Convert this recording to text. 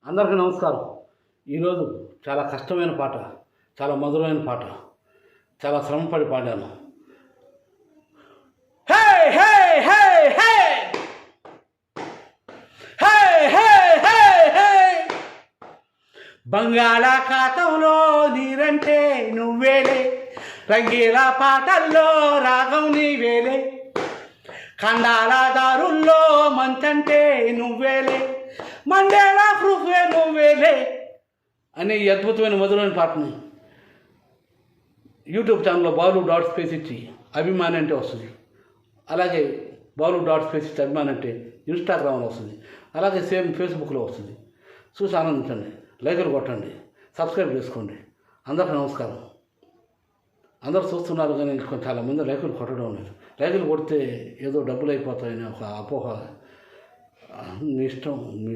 అందరికీ నమస్కారం. ఈరోజు చాలా కష్టమైన పాట, చాలా మధురమైన పాట, చాలా శ్రమపడి పాడాను. హే హే హే హే హే హే హే హే బంగాళాఖాతంలో నీరంటే నువ్వేలే, రంగీలా పాటల్లో రాగం నీవేలే, ఖండాల దారుల్లో మంచంటే నువ్వేలే, మండేలా ప్రూఫే నువ్వేలే అనే ఈ అద్భుతమైన మధురమైన పాటని యూట్యూబ్ ఛానల్లో బాలు డాట్ స్పేస్ ఇచ్చి అభిమాని అంటే వస్తుంది. అలాగే బాలు డాట్ స్పేస్ ఇచ్చి అభిమాని అంటే ఇన్స్టాగ్రామ్లో వస్తుంది. అలాగే సేమ్ ఫేస్బుక్లో వస్తుంది. చూసి ఆనందించండి, లైకులు కొట్టండి, సబ్స్క్రైబ్ చేసుకోండి. అందరికీ నమస్కారం. అందరూ చూస్తున్నారు కానీ చాలామంది లైకులు కొట్టడం లేదు. లైకులు కొడితే ఏదో డబ్బులు అయిపోతాయని ఒక అపోహ. మీ ఇష్టం, మీ